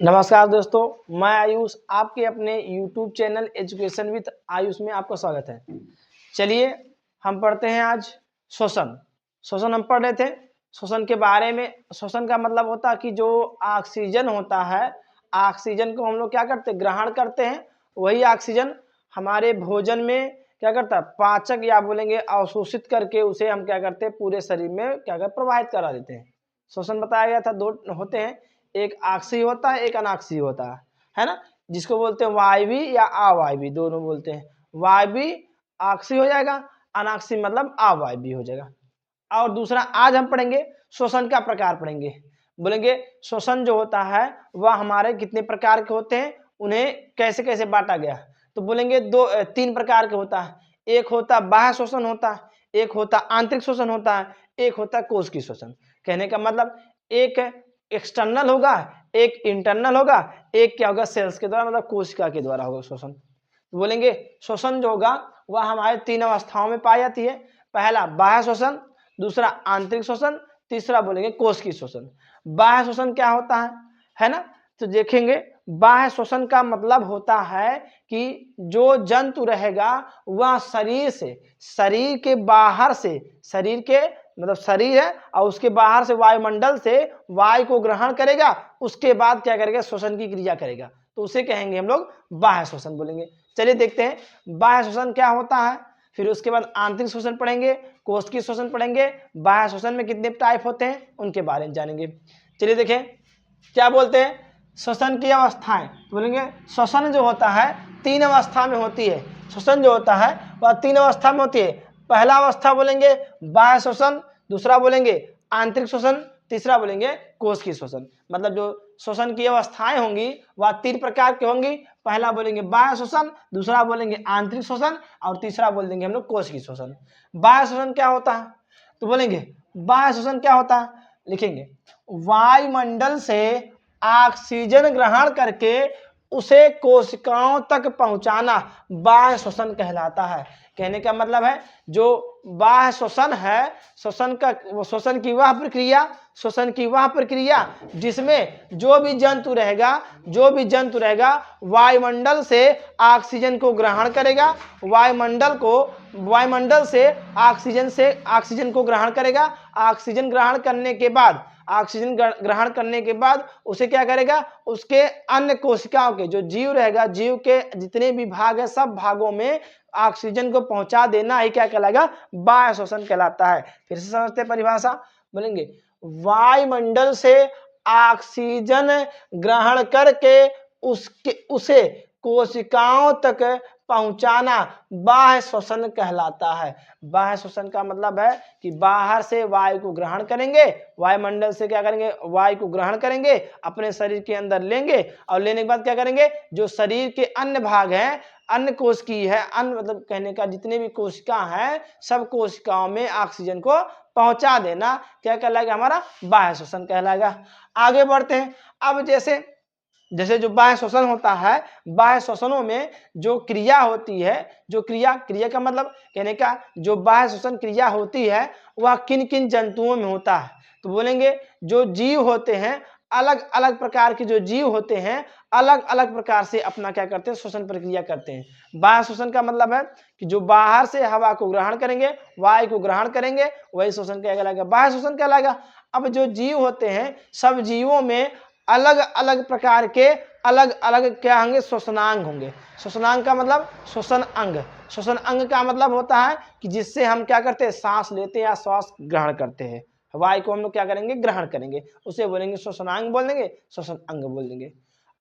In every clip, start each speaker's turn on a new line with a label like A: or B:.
A: नमस्कार दोस्तों, मैं आयुष आपके अपने YouTube channel education with Ayush में आपका स्वागत है। चलिए हम पढ़ते हैं आज शोषण हम पढ़ रहे थे। शोषण के बारे में, शोषण का मतलब होता है कि जो ऑक्सीजन होता है, ऑक्सीजन को हम लोग क्या करते हैं, ग्रहण करते हैं। वही ऑक्सीजन हमारे भोजन में क्या करता है, पाचक या बोलेंगे अवशोषित करके उसे हम क्या करते हैं, पूरे शरीर में क्या करते, प्रवाहित करा देते हैं। शोषण बताया गया था, दो होते हैं, एक ऑक्सी होता है, एक अनॉक्सी होता है ना, जिसको बोलते हैं वायवी या अवायवी, दोनों बोलते हैं। वायवी ऑक्सी हो जाएगा, अनॉक्सी मतलब अवायवी हो जाएगा। और दूसरा आज हम पढ़ेंगे शोषण का प्रकार पढ़ेंगे। बोलेंगे शोषण जो होता है वह हमारे कितने प्रकार के होते हैं, उन्हें कैसे कैसे बांटा गया। तो बोलेंगे तीन प्रकार के होता है। एक होता बाह्य शोषण होता है, एक होता आंतरिक शोषण होता है, एक होता कोशिकीय शोषण। कहने का मतलब एक एक्सटर्नल होगा, एक इंटरनल होगा, एक क्या होगा सेल्स के द्वारा, मतलब कोशिका के द्वारा होगा शोषण। बोलेंगे शोषण जो होगा वह हमारे तीन अवस्थाओं में पाई जाती है। पहला बाह्य शोषण, दूसरा आंतरिक शोषण, तीसरा बोलेंगे कोशिकीय शोषण। बाह्य शोषण क्या होता है ना, तो देखेंगे बाह्य शोषण का मतलब होता है कि जो जंतु रहेगा वह शरीर से, शरीर के बाहर से, शरीर के मतलब शरीर है और उसके बाहर से वायुमंडल से वायु को ग्रहण करेगा, उसके बाद क्या करेगा, शोषण की क्रिया करेगा, तो उसे कहेंगे हम लोग बाह्य शोषण बोलेंगे। चलिए देखते हैं बाह्य शोषण क्या होता है, फिर उसके बाद आंतरिक शोषण पढ़ेंगे, कोशिकीय शोषण पढ़ेंगे, बाह्य शोषण में कितने टाइप होते हैं उनके बारे में जानेंगे। चलिए देखें क्या बोलते हैं, शोषण की अवस्थाएं। बोलेंगे शोषण जो होता है तीन अवस्था में होती है। शोषण जो होता है वह तीन अवस्था में होती है। पहला अवस्था बोलेंगे बाह्य शोषण, दूसरा बोलेंगे आंतरिक शोषण, तीसरा बोलेंगे कोशिकीय शोषण। मतलब जो शोषण की अवस्थाएं होंगी वह तीन प्रकार की होंगी। पहला बोलेंगे बाह्य शोषण, दूसरा बोलेंगे आंतरिक शोषण और तीसरा बोल देंगे हम लोग कोशिकीय शोषण। बाह्य शोषण क्या होता है, तो बोलेंगे बाह्य शोषण क्या होता है, लिखेंगे वायुमंडल से ऑक्सीजन ग्रहण करके उसे कोशिकाओं तक पहुंचाना बाह्य शोषण कहलाता है। कहने का मतलब है जो बाह्य शोषण है, शोषण की वह प्रक्रिया जिसमें जो भी जंतु रहेगा वायुमंडल से ऑक्सीजन को ग्रहण करेगा, वायुमंडल से ऑक्सीजन को ग्रहण करेगा। ऑक्सीजन ग्रहण करने के बाद उसे क्या करेगा, उसके अन्य कोशिकाओं के जो जीव रहेगा, जीव के जितने भी भाग है सब भागों में ऑक्सीजन को पहुंचा देना ही क्या कहलाएगा, बाह्य शोषण कहलाता है। फिर से समझते परिभाषा, बोलेंगे वायुमंडल से ऑक्सीजन ग्रहण करके उसे कोशिकाओं तक पहुंचाना बाह्य शोषण कहलाता है। बाह्य शोषण का मतलब है कि बाहर से वायु को ग्रहण करेंगे, वायुमंडल से क्या करेंगे, वायु को ग्रहण करेंगे, अपने शरीर के अंदर लेंगे और लेने के बाद क्या करेंगे, जो शरीर के अन्य भाग हैं, अन्य कोशिकीय है, अन्य मतलब कहने का जितने भी कोशिका हैं सब कोशिकाओं में ऑक्सीजन को पहुंचा देना क्या कहलाएगा, हमारा बाह्य शोषण कहलाएगा। आगे बढ़ते हैं। अब जैसे जो बाह्य शोषण होता है, बाह्य शोषणों में जो क्रिया होती है, जो क्रिया का मतलब कहने का जो बाह्य शोषण क्रिया होती है वह किन किन जंतुओं में होता है, तो बोलेंगे जो जीव होते हैं, अलग अलग प्रकार के जो जीव होते हैं अलग अलग प्रकार से अपना क्या करते हैं, शोषण प्रक्रिया करते हैं। बाह्य शोषण का मतलब है कि जो बाहर से हवा को ग्रहण करेंगे, वायु को ग्रहण करेंगे, वही शोषण क्या कहलाएगा, बाह्य शोषण कहलाएगा। अब जो जीव होते हैं सब जीवों में अलग अलग प्रकार के अलग अलग क्या होंगे, शोषणांग होंगे। शोषणांग का मतलब शोषण अंग। शोषण अंग का मतलब होता है कि जिससे हम क्या करते हैं, सांस लेते हैं या श्वास ग्रहण करते हैं, वायु को हम लोग क्या करेंगे, ग्रहण करेंगे, उसे बोलेंगे शोषणांग बोल देंगे, शोषण अंग बोल देंगे।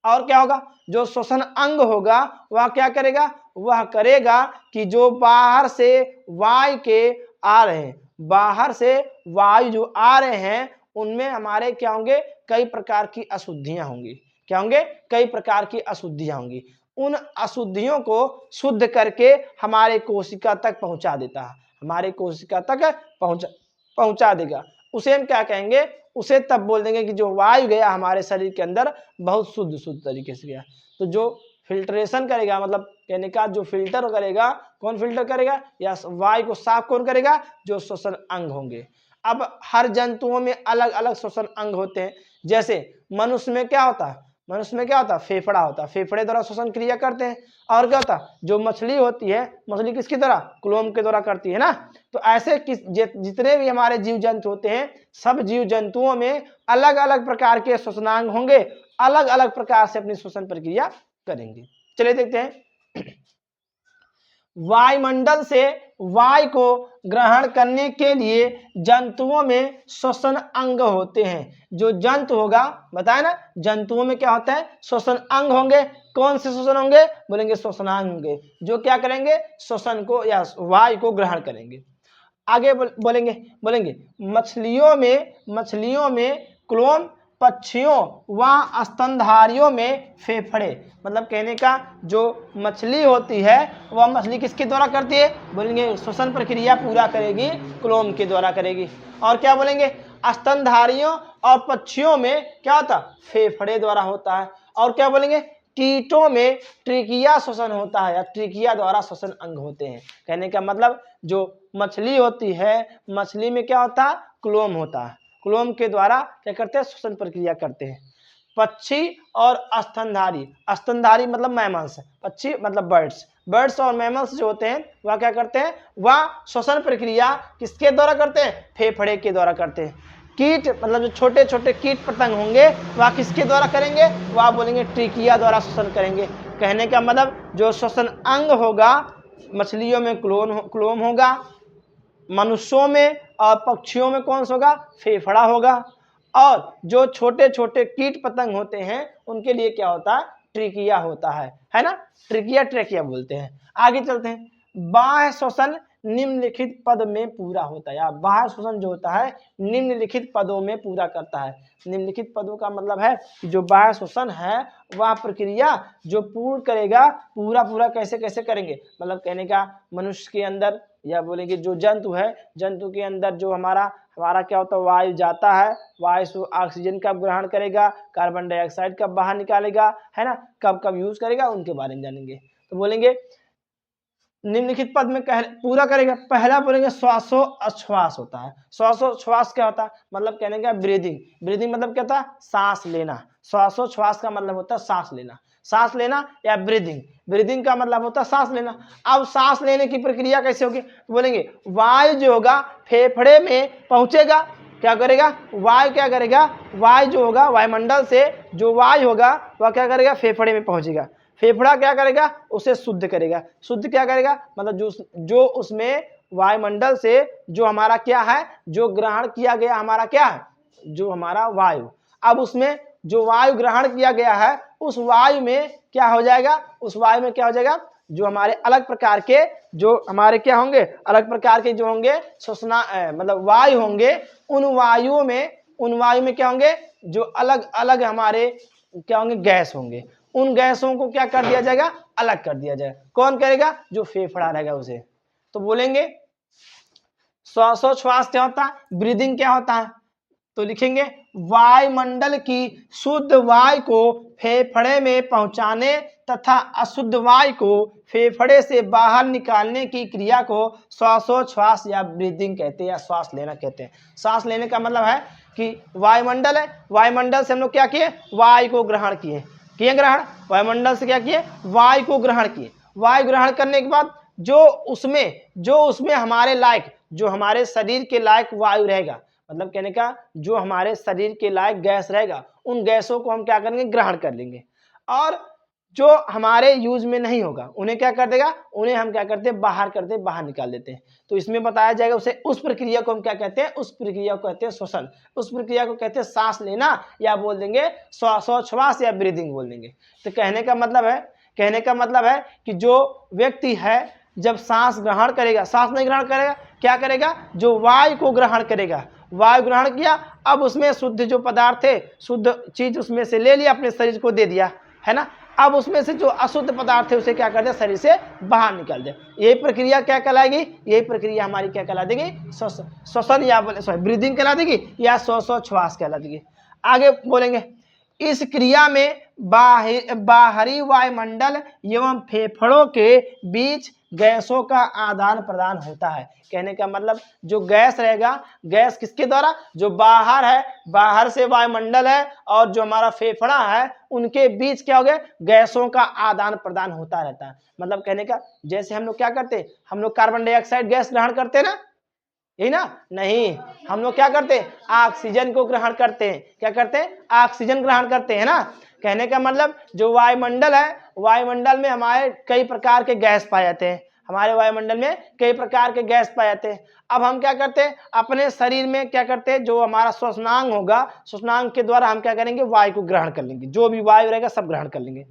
A: और क्या होगा, जो शोषण अंग होगा वह क्या करेगा, वह करेगा कि जो बाहर से वायु के आ रहे हैं, बाहर से वायु जो आ रहे हैं उनमें हमारे क्या होंगे, कई प्रकार की अशुद्धियां होंगी। क्या होंगे, कई प्रकार की अशुद्धियां होंगी। उन अशुद्धियों को शुद्ध करके हमारे कोशिका तक पहुंचा देता है, हमारे कोशिका तक पहुंचा देगा। उसे हम क्या कहेंगे, उसे तब बोल देंगे कि जो वायु गया हमारे शरीर के अंदर बहुत शुद्ध तरीके से गया। तो जो फिल्ट्रेशन करेगा, मतलब कहने का जो फिल्टर करेगा, कौन फिल्टर करेगा, या वायु को साफ कौन करेगा, जो श्वसन अंग होंगे। अब हर जंतुओं में अलग अलग श्वसन अंग होते हैं। जैसे मनुष्य में क्या होता है, मनुष्य में क्या होता है, फेफड़ा होता है, फेफड़े द्वारा श्वसन क्रिया करते हैं। और क्या होता है, जो मछली होती है, मछली किसकी द्वारा, क्लोम के द्वारा करती है ना। तो ऐसे जितने भी हमारे जीव जंतु होते हैं, सब जीव जंतुओं में अलग अलग प्रकार के श्वसनांग होंगे, अलग अलग प्रकार से अपनी श्वसन प्रक्रिया करेंगे। चलिए देखते हैं। वायुमंडल से वायु को ग्रहण करने के लिए जंतुओं में श्वसन अंग होते हैं। जो जंतु होगा, बताए ना, जंतुओं में क्या होता है, श्वसन अंग होंगे। कौन से श्वसन होंगे, बोलेंगे श्वसनांग होंगे, जो क्या करेंगे, श्वसन को या वायु को ग्रहण करेंगे। आगे बोलेंगे मछलियों में क्लोम, पक्षियों व स्तनधारियों में फेफड़े। मतलब कहने का जो मछली होती है वह मछली किसके द्वारा करती है, बोलेंगे श्वसन प्रक्रिया पूरा करेगी, क्लोम के द्वारा करेगी। और क्या बोलेंगे, स्तनधारियों और पक्षियों में क्या होता, फेफड़े द्वारा होता है। और क्या बोलेंगे, कीटों में ट्रिकिया श्वसन होता है, या ट्रिकिया द्वारा श्वसन अंग होते हैं। कहने का मतलब जो मछली होती है, मछली में क्या होता है, क्लोम होता है, क्लोम के द्वारा क्या करते हैं, श्वसन प्रक्रिया करते हैं। पक्षी और स्तनधारी, स्तनधारी मतलब मैमल्स, पक्षी मतलब बर्ड्स और मैमल्स जो होते हैं वह क्या करते हैं, वह श्वसन प्रक्रिया किसके द्वारा करते हैं, फेफड़े के द्वारा करते हैं। कीट मतलब जो छोटे छोटे कीट पतंग होंगे वह किसके द्वारा करेंगे, वह बोलेंगे ट्रिकिया द्वारा श्वसन करेंगे। कहने का मतलब जो श्वसन अंग होगा, मछलियों में क्लोम होगा, मनुष्यों में और पक्षियों में कौन सा होगा, फेफड़ा होगा। और जो छोटे छोटे कीट पतंग होते हैं उनके लिए क्या होता है, ट्रिकिया होता है ना, ट्रिकिया बोलते हैं। आगे चलते हैं। बाह्य श्वसन निम्नलिखित पद में पूरा होता है, या बाह्य श्वसन जो होता है निम्नलिखित पदों में पूरा करता है। निम्नलिखित पदों का मतलब है कि जो बाह्य श्वसन है वह प्रक्रिया जो पूर्ण करेगा, पूरा कैसे कैसे करेंगे, मतलब कहने का मनुष्य के अंदर, या बोलेंगे जो जंतु है, जंतु के अंदर जो हमारा क्या होता है, वायु जाता है, वायु से ऑक्सीजन कब ग्रहण करेगा, कार्बन डाइऑक्साइड कब बाहर निकालेगा, है ना, कब कब यूज करेगा, उनके बारे में जानेंगे। तो बोलेंगे निम्नलिखित पद में पूरा करेगा। पहला बोलेंगे श्वासोच्छ्वास होता है। श्वासोच्छ्वास क्या होता है, मतलब कहने का ब्रीदिंग मतलब क्या होता है, सांस लेना। श्वासोच्छ्वास का मतलब होता है सांस लेना या ब्रीदिंग का मतलब होता है सांस लेना। अब सांस लेने की प्रक्रिया कैसे होगी, तो बोलेंगे वायु जो होगा फेफड़े में पहुंचेगा, क्या करेगा, वायु क्या करेगा, वायु जो होगा वायुमंडल से जो वायु होगा वह क्या करेगा, फेफड़े में पहुंचेगा। फेफड़ा क्या करेगा, उसे शुद्ध करेगा। शुद्ध क्या करेगा, मतलब जो उसमें वायुमंडल से जो हमारा क्या है, जो ग्रहण किया गया हमारा क्या है, जो हमारा वायु, अब उसमें जो वायु ग्रहण किया गया है उस वायु में क्या हो जाएगा, उस वायु में क्या हो जाएगा, जो हमारे अलग प्रकार के जो हमारे क्या होंगे, अलग प्रकार के जो होंगे श्वसना मतलब वायु होंगे, उन वायुओं में क्या होंगे, जो अलग अलग हमारे क्या होंगे, गैस होंगे। उन गैसों को क्या कर दिया जाएगा, अलग कर दिया जाएगा। कौन करेगा, जो फेफड़ा रहेगा उसे। तो बोलेंगे श्वासोच्छ्वास क्या होता है, ब्रीदिंग क्या होता है, तो लिखेंगे वायुमंडल की शुद्ध वायु को फेफड़े में पहुंचाने तथा अशुद्ध वायु को फेफड़े से बाहर निकालने की क्रिया को श्वासोच्छ्वास या ब्रीदिंग कहते हैं, या श्वास लेना कहते हैं। सांस लेने का मतलब है कि वायुमंडल है, वायुमंडल से हम लोग क्या किए, वायु को ग्रहण किए ग्रहण, वायुमंडल से क्या किए, वायु को ग्रहण किए। वायु ग्रहण करने के बाद जो उसमें हमारे लायक, जो हमारे शरीर के लायक वायु रहेगा, मतलब कहने का जो हमारे शरीर के लायक गैस रहेगा, उन गैसों को हम क्या करेंगे, ग्रहण कर लेंगे। और जो हमारे यूज में नहीं होगा उन्हें क्या कर देगा, उन्हें हम क्या करते हैं, बाहर निकाल देते हैं। तो इसमें बताया जाएगा उसे, उस प्रक्रिया को हम क्या कहते हैं, उस प्रक्रिया को कहते हैं श्वसन, उस प्रक्रिया को कहते हैं सांस लेना, या बोल देंगे श्वासोच्छ्वास या ब्रीदिंग बोल देंगे। तो कहने का मतलब है कि जो व्यक्ति है जब सांस ग्रहण करेगा, सांस नहीं ग्रहण करेगा, क्या करेगा, जो वायु को ग्रहण करेगा, वायु ग्रहण किया, अब उसमें शुद्ध जो पदार्थ है, शुद्ध चीज उसमें से ले लिया, अपने शरीर को दे दिया, है ना। अब उसमें से जो अशुद्ध पदार्थ है उसे क्या कर दे, शरीर से बाहर निकाल दे। यही प्रक्रिया क्या कहलाएगी, यही प्रक्रिया हमारी क्या कहला देगी, श्वसन या ब्रीदिंग कहला देगी, या श्वासोच्छ्वास कहला देगी। आगे बोलेंगे इस क्रिया में बाहरी वायुमंडल एवं फेफड़ों के बीच गैसों का आदान प्रदान होता है। कहने का मतलब जो गैस रहेगा, गैस किसके द्वारा, जो बाहर है, बाहर से वायुमंडल है और जो हमारा फेफड़ा है, उनके बीच क्या हो गया, गैसों का आदान प्रदान होता रहता है। मतलब कहने का जैसे हम लोग क्या करते हैं, हम लोग कार्बन डाइऑक्साइड गैस ग्रहण करते हैं ना, यही ना, नहीं, हम लोग क्या करते हैं, ऑक्सीजन को ग्रहण करते हैं। क्या करते हैं, ऑक्सीजन ग्रहण करते हैं ना। कहने का मतलब जो वायुमंडल है, वायुमंडल में हमारे कई प्रकार के गैस पाए जाते हैं, हमारे वायुमंडल में कई प्रकार के गैस पाए जाते हैं। अब हम क्या करते हैं, अपने शरीर में क्या करते हैं, जो हमारा श्वसनांग होगा, श्वसनांग के द्वारा हम क्या करेंगे, वायु को ग्रहण कर लेंगे, जो भी वायु रहेगा सब ग्रहण कर लेंगे।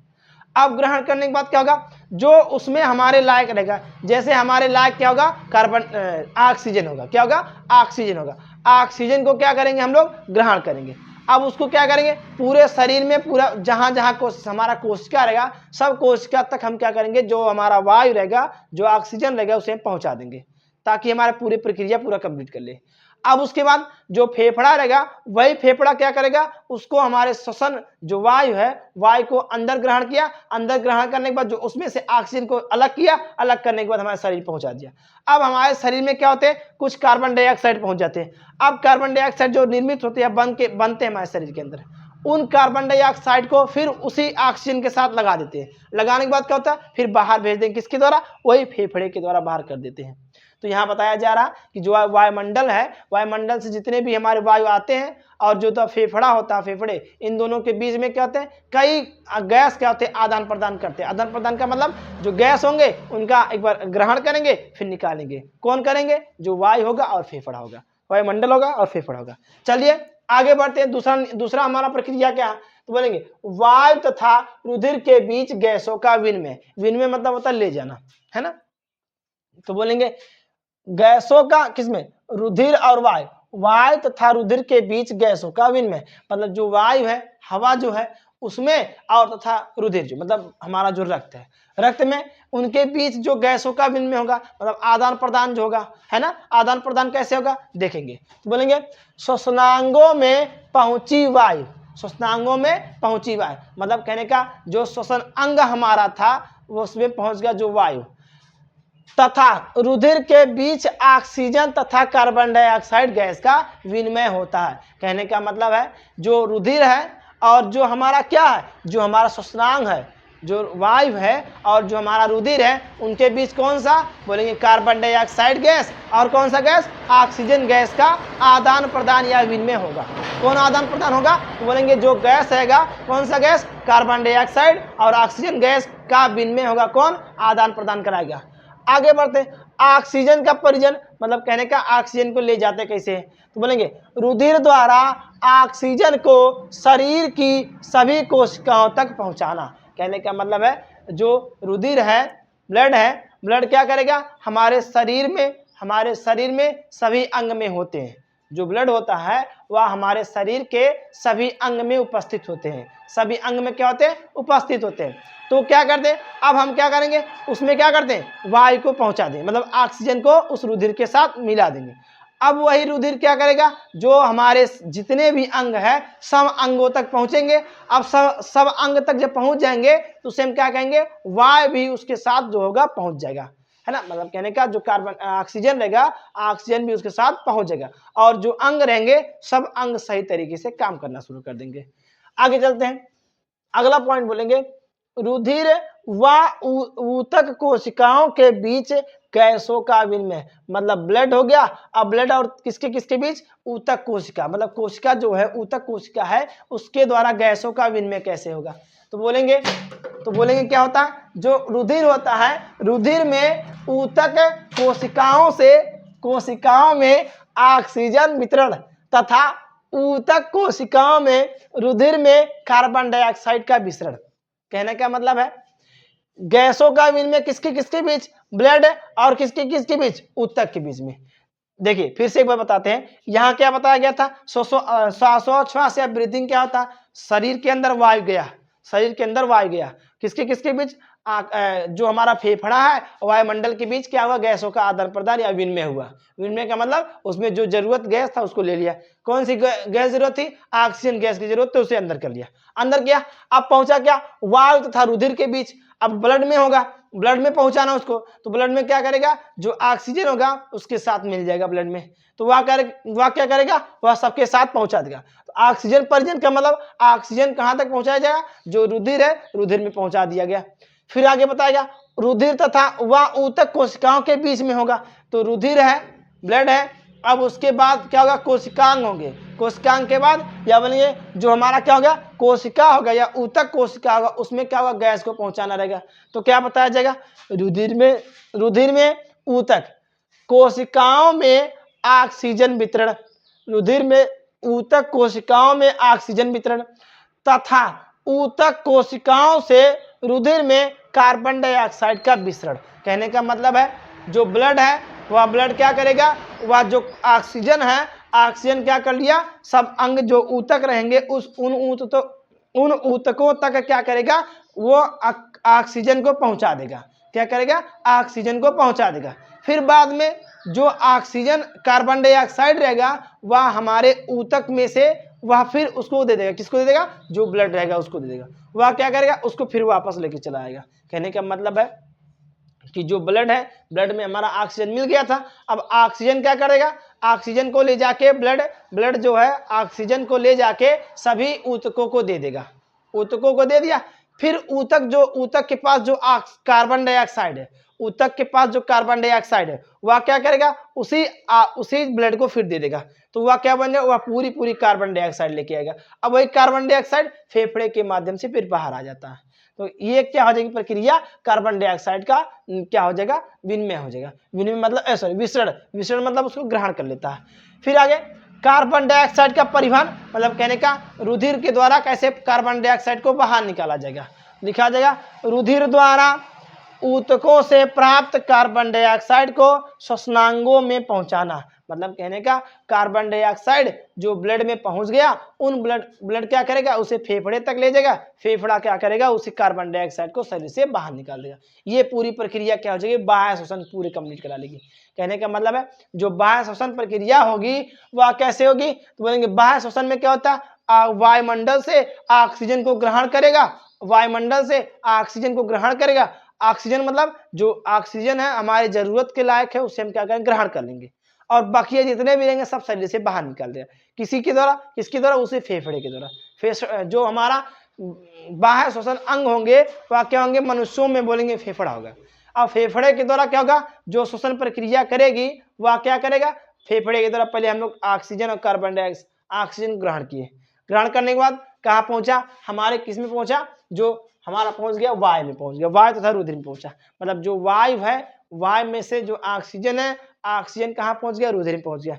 A: अब ग्रहण करने के बाद क्या होगा, जो उसमें हमारे लायक रहेगा, जैसे हमारे लायक क्या होगा, कार्बन ऑक्सीजन होगा, क्या होगा, ऑक्सीजन होगा। ऑक्सीजन को क्या करेंगे, हम लोग ग्रहण करेंगे। अब उसको क्या करेंगे, पूरे शरीर में, पूरा जहां जहां हमारा कोशिका रहेगा, सब कोशिका तक हम क्या करेंगे, जो हमारा वायु रहेगा, जो ऑक्सीजन रहेगा, उसे पहुंचा देंगे, ताकि हमारा पूरी प्रक्रिया पूरा कंप्लीट कर ले। अब उसके बाद जो फेफड़ा रहेगा, वही फेफड़ा क्या करेगा, उसको हमारे श्वसन जो वायु है, वायु को अंदर ग्रहण किया, अंदर ग्रहण करने के बाद जो उसमें से ऑक्सीजन को अलग किया, अलग करने के बाद हमारे शरीर पहुंचा दिया। अब हमारे शरीर में क्या होते हैं, कुछ कार्बन डाइऑक्साइड पहुंच जाते हैं। अब कार्बन डाइऑक्साइड जो निर्मित होते हैं, बनते हैं हमारे शरीर के अंदर, उन कार्बन डाइऑक्साइड को फिर उसी ऑक्सीजन के साथ लगा देते हैं। लगाने के बाद क्या होता है, फिर बाहर भेज देंगे, किसके द्वारा, वही फेफड़े के द्वारा बाहर कर देते हैं। तो यहाँ बताया जा रहा कि जो वायुमंडल है, वायुमंडल से जितने भी हमारे वायु आते हैं और जो तो फेफड़ा होता है, फेफड़े, इन दोनों के बीच में क्या होते हैं, कई गैस क्या होते हैं, आदान प्रदान करते हैं। आदान प्रदान का मतलब जो गैस होंगे उनका एक बार ग्रहण करेंगे, फिर निकालेंगे। कौन करेंगे, जो वायु होगा और फेफड़ा होगा, वायुमंडल होगा और फेफड़ा होगा। चलिए आगे बढ़ते हैं। दूसरा हमारा प्रक्रिया क्या है, तो बोलेंगे वायु तथा रुधिर के बीच गैसों का विनिमय। विनिमय मतलब होता है ले जाना, है ना। तो बोलेंगे गैसों का किसमें, रुधिर और वायु, वायु तथा रुधिर के बीच गैसों का विनिमय। मतलब जो वायु है, हवा जो है उसमें, और तथा रुधिर जो मतलब हमारा जो रक्त है, रक्त में, उनके बीच जो गैसों का विनिमय होगा, मतलब आदान प्रदान जो होगा, है ना। आदान प्रदान कैसे होगा देखेंगे। तो बोलेंगे श्वसनांगों में पहुंची वायु, श्वसनांगों में पहुंची वायु मतलब कहने का जो श्वसन अंग हमारा था, वो उसमें पहुंच गया जो वायु, तथा रुधिर के बीच ऑक्सीजन तथा कार्बन डाइऑक्साइड गैस का विनिमय होता है। कहने का मतलब है जो रुधिर है और जो हमारा क्या है, जो हमारा श्वसनांग है, जो वायु है और जो हमारा रुधिर है, उनके बीच कौन सा, बोलेंगे कार्बन डाइऑक्साइड गैस और कौन सा गैस, ऑक्सीजन गैस का आदान प्रदान या विनिमय होगा। कौन आदान प्रदान होगा, तो बोलेंगे जो गैस रहेगा, कौन सा गैस, कार्बन डाइऑक्साइड और ऑक्सीजन गैस का विनिमय होगा, कौन आदान प्रदान कराएगा। आगे बढ़ते, ऑक्सीजन का परिवहन मतलब कहने का ऑक्सीजन को ले जाते कैसे, तो बोलेंगे रुधिर द्वारा ऑक्सीजन को शरीर की सभी कोशिकाओं तक पहुंचाना। कहने का मतलब है जो रुधिर है, ब्लड है, ब्लड क्या करेगा, हमारे शरीर में सभी अंग में होते हैं। जो ब्लड होता है वह हमारे शरीर के सभी अंग में उपस्थित होते हैं, सभी अंग में क्या होते हैं, उपस्थित होते हैं। तो क्या करते हैं, अब हम क्या करेंगे, उसमें क्या करते हैं, वायु को पहुंचा देंगे, मतलब ऑक्सीजन को उस रुधिर के साथ मिला देंगे। अब वही रुधिर क्या करेगा, जो हमारे जितने भी अंग है सब अंगों तक पहुंचेंगे। अब सब अंग तक जब पहुंच जाएंगे तो उसे हम क्या कहेंगे, वायु भी उसके साथ जो होगा पहुंच जाएगा, है ना। मतलब कहने का जो कार्बन ऑक्सीजन रहेगा, ऑक्सीजन भी उसके साथ पहुंच जाएगा और जो अंग रहेंगे सब अंग सही तरीके से काम करना शुरू कर देंगे। आगे चलते हैं, अगला पॉइंट बोलेंगे रुधिर व ऊतक कोशिकाओं के बीच गैसों का विनिमय। मतलब ब्लड हो गया, अब ब्लड और किसके किसके बीच, ऊतक कोशिका, मतलब कोशिका जो है, ऊतक कोशिका है, उसके द्वारा गैसों का विनिमय कैसे होगा। तो बोलेंगे क्या होता है, जो रुधिर होता है, रुधिर में ऊतक कोशिकाओं में ऑक्सीजन वितरण तथा ऊतक कोशिकाओं में रुधिर में कार्बन डाइऑक्साइड का विसरण। कहने का मतलब है गैसों का विनिमय किसके किसके बीच, ब्लड और किसके किसके बीच, ऊतक के बीच में। देखिए फिर से एक बार बताते हैं, यहाँ क्या बताया गया था, श्वासोच्छ्वास या ब्रीथिंग क्या होता है, शरीर के अंदर वायु गया, शरीर के अंदर वायु गया, किसके किसके बीच, जो हमारा फेफड़ा है वायुमंडल के बीच क्या हुआ, गैसों का आदान प्रदान या विनिमय हुआ। विनिमय का मतलब उसमें जो जरूरत गैस था उसको ले लिया। कौन सी गैस जरूरत थी, ऑक्सीजन गैस की जरूरत, तो उसे अंदर कर लिया। अंदर गया, अब पहुंचा क्या, वायु तथा रुधिर के बीच। अब ब्लड में होगा, ब्लड में पहुंचाना उसको, तो ब्लड में क्या करेगा, जो ऑक्सीजन होगा उसके साथ मिल जाएगा ब्लड में, तो वह क्या करेगा, वह सबके साथ पहुंचा देगा। तो ऑक्सीजन परिजन का मतलब ऑक्सीजन कहां तक पहुंचाया जाएगा, जो रुधिर है रुधिर में पहुंचा दिया गया। फिर आगे बताएगा रुधिर तथा वह ऊतक कोशिकाओं के बीच में होगा। तो रुधिर है, ब्लड है, अब उसके बाद क्या होगा, कोशिकांग होंगे। कोशिकांग के बाद या बोलिए जो हमारा क्या होगा, कोशिका होगा या ऊतक कोशिका होगा, उसमें क्या होगा, गैस को पहुंचाना रहेगा। तो क्या बताया जाएगा, रुधिर में ऊतक कोशिकाओं में ऑक्सीजन वितरण, रुधिर में ऊतक कोशिकाओं में ऑक्सीजन वितरण तथा ऊतक कोशिकाओं से रुधिर में कार्बन डाइऑक्साइड का विसरण। कहने का मतलब है जो ब्लड है वह ब्लड क्या करेगा, वह जो ऑक्सीजन है, ऑक्सीजन क्या कर लिया, सब अंग जो ऊतक रहेंगे उन ऊतकों तक क्या करेगा, वो ऑक्सीजन को पहुंचा देगा। क्या करेगा, ऑक्सीजन को पहुंचा देगा। फिर बाद में जो ऑक्सीजन कार्बन डाइऑक्साइड रहेगा वह हमारे ऊतक में से वह फिर उसको दे देगा। किसको दे देगा, जो ब्लड रहेगा उसको दे देगा। वह क्या करेगा, उसको फिर वापस लेके चला आएगा। कहने का मतलब है कि जो ब्लड है, ब्लड में हमारा ऑक्सीजन मिल गया था, अब ऑक्सीजन क्या करेगा, ऑक्सीजन को ले जाके ब्लड जो है ऑक्सीजन को ले जाके सभी ऊतकों को दे देगा। ऊतकों को दे दिया, फिर ऊतक के पास जो कार्बन डाइऑक्साइड है, ऊतक के पास जो कार्बन डाइऑक्साइड है वह क्या करेगा, उसी ब्लड को फिर दे देगा। तो वह क्या बन जाएगा, वह पूरी कार्बन डाइऑक्साइड लेके आएगा। अब वही कार्बन डाइऑक्साइड फेफड़े के माध्यम से फिर बाहर आ जाता है। तो ये क्या हो जाएगी प्रक्रिया, कार्बन डाइऑक्साइड का क्या हो जाएगा, विनिमय हो जाएगा। विनिमय मतलब सॉरी विसरण मतलब उसको ग्रहण कर लेता है। फिर आगे कार्बन डाइऑक्साइड का परिवहन, मतलब कहने का रुधिर के द्वारा कैसे कार्बन डाइऑक्साइड को बाहर निकाला जाएगा। लिखा जाएगा रुधिर द्वारा ऊतकों से प्राप्त कार्बन डाइऑक्साइड को श्वसनांगों में पहुंचाना। मतलब कहने का कार्बन डाइऑक्साइड जो ब्लड में पहुंच गया, उन ब्लड क्या करेगा, उसे फेफड़े तक ले जाएगा, फेफड़ा क्या करेगा, उसी कार्बन डाइऑक्साइड को शरीर से बाहर निकाल देगा। ये पूरी प्रक्रिया क्या हो जाएगी, बाह्य श्वसन पूरी कंप्लीट करा लेगी। कहने का मतलब है जो बाह्य श्वसन प्रक्रिया होगी वह कैसे होगी, तो बोलेंगे बाह्य श्वसन में क्या होता है, वायुमंडल से ऑक्सीजन को ग्रहण करेगा, वायुमंडल से ऑक्सीजन को ग्रहण करेगा। ऑक्सीजन मतलब जो ऑक्सीजन है हमारी जरूरत के लायक है उसे हम क्या करेंगे, ग्रहण कर लेंगे, और बाकी जितने भी रहेंगे सब शरीर से बाहर निकाल देगा। किसके द्वारा, उसे फेफड़े के द्वारा। जो हमारा बाह्य श्वसन अंग होंगे वह क्या होंगे, मनुष्यों में बोलेंगे फेफड़ा होगा। अब फेफड़े के द्वारा क्या होगा, जो श्वसन प्रक्रिया करेगी वह क्या करेगा, फेफड़े के द्वारा पहले हम लोग ऑक्सीजन और कार्बन डाइऑक्साइड ऑक्सीजन ग्रहण किए, ग्रहण करने के बाद कहाँ पहुंचा, हमारे किस में पहुंचा, जो हमारा पहुंच गया वायु में पहुंच गया, वायु तथा रुधिर में पहुंचा। मतलब जो वायु है, वायु में से जो ऑक्सीजन है, ऑक्सीजन कहाँ पहुंच गया, रुधिर में पहुंच गया।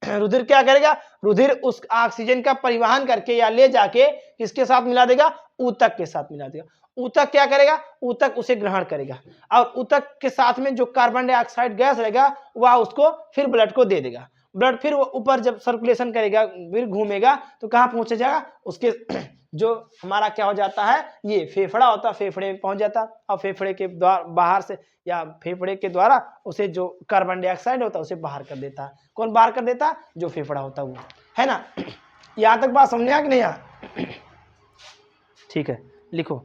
A: रुधिर क्या करेगा, रुधिर उस ऑक्सीजन का परिवहन करके या ले जाके किसके साथ मिला देगा, ऊतक के साथ मिला देगा। ऊतक क्या करेगा, ऊतक उसे ग्रहण करेगा, और ऊतक के साथ में जो कार्बन डाइऑक्साइड गैस रहेगा वह उसको फिर ब्लड को दे देगा। ब्लड फिर वो ऊपर जब सर्कुलेशन करेगा, फिर घूमेगा तो कहाँ पहुंचे जाएगा, उसके जो हमारा क्या हो जाता है, ये फेफड़ा होता है, फेफड़े में पहुंच जाता है, और फेफड़े के द्वारा बाहर से या फेफड़े के द्वारा उसे जो कार्बन डाइऑक्साइड होता है उसे बाहर कर देता है। कौन बाहर कर देता है, जो फेफड़ा होता है वो, है ना। यहाँ तक बात समझ में आ कि नहीं आ ठीक है, लिखो।